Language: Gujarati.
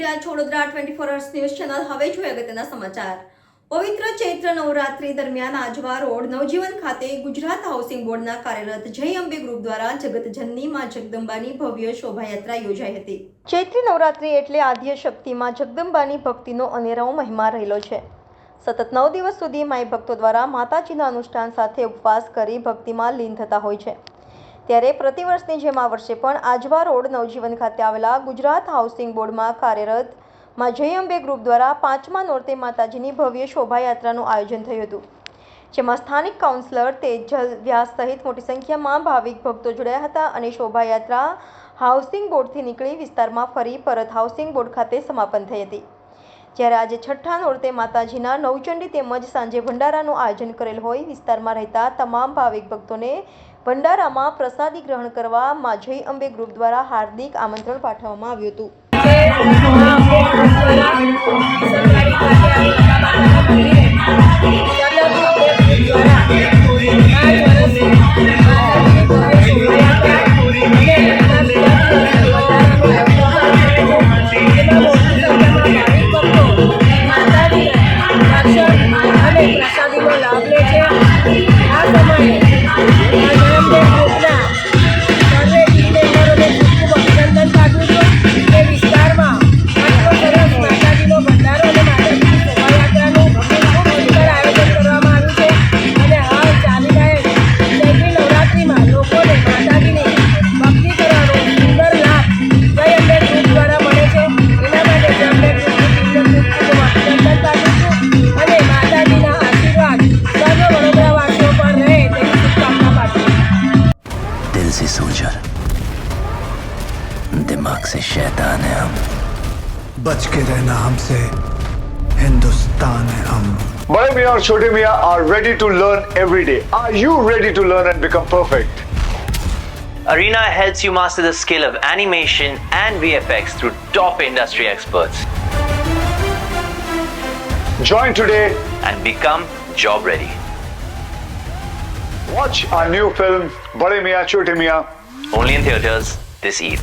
રહ્યા છો વડોદરા 24 અવર્સ ન્યૂઝ ચેનલ. હવે જોઈએ અગત્યના સમાચાર. પવિત્ર ચૈત્ર નવરાત્રી દરમિયાન આજવા રોડ નવજીવન ખાતે ગુજરાત હાઉસિંગ બોર્ડના કાર્યરત જય અંબે ગ્રુપ દ્વારા જગતજનની માં જગદંબાની ભવ્ય શોભાયાત્રા યોજાઈ હતી. ચૈત્રી નવરાત્રી એટલે આદ્ય શક્તિમાં જગદંબાની ભક્તિનો અનેરો મહિમા રહેલો છે. સતત 9 દિવસ સુધી માઈ ભક્તો દ્વારા માતાજીના અનુષ્ઠાન સાથે ઉપવાસ કરી ભક્તિમાં લીન થતા હોય છે. ત્યારે પ્રતિવર્ષની જેમ આ વર્ષે પણ આજવા રોડ નવજીવન ખાતે આવેલા ગુજરાત હાઉસિંગ બોર્ડમાં કાર્યરત માં જય અંબે ગ્રુપ દ્વારા 5મા નોરતે માતાજીની ભવ્ય શોભાયાત્રાનું આયોજન થયું હતું. જેમાં સ્થાનિક કાઉન્સિલર તેજલ વ્યાસ સહિત મોટી સંખ્યામાં ભાવિક ભક્તો જોડાયા હતા અને શોભાયાત્રા હાઉસિંગ બોર્ડથી નીકળી વિસ્તારમાં ફરી પરત હાઉસિંગ બોર્ડ ખાતે સમાપન થઈ હતી. જ્યારે આજે છઠ્ઠા નોરતે માતાજીના નવચંડી તેમજ સાંજે ભંડારાનું આયોજન કરેલ હોય વિસ્તારમાં રહેતા તમામ ભાવિક ભક્તોને ભંડારામાં પ્રસાદી ગ્રહણ કરવા માં જય અંબે ગ્રુપ દ્વારા હાર્દિક આમંત્રણ પાઠવવામાં આવ્યું હતું. પ્રસાદીનો લાભ લે છે. આ સમયે અભિનંદન પાઠવું છું. એ વિસ્તારમાં આટલો સરસ માતાજીનો ભંડારો અને માતાજીની શોભાયાત્રાનું ખૂબ સુંદર આયોજન કરવામાં આવ્યું છે. અને હાલ ચાલી રહેલ ચૈત્રી નવરાત્રિમાં લોકોને માતાજીની ભક્તિ કરવાનો સુંદર લાભ જય અંબે ગ્રુપ દ્વારા મળે છે. એના માટે જય અંબે ગ્રુપની ખૂબ અભિનંદન પાઠવું છું. અને માતાજીના આશીર્વાદ સર્વ વડોદરાવાસીઓ પર રહે તેવી શુભકામના પાઠવું છું. दिल से सोचर दिमाग से शैतान है हम. बच के रहना हमसे, हिंदुस्तान है हम. Bade Mian और Chote Mian are ready to learn every day. Are you ready to learn and become perfect? Arena helps you master the skill of animation and VFX through top industry experts. Join today. And become job ready. Watch our new film Bade Mian Chote Mian. Only in theaters this Eid.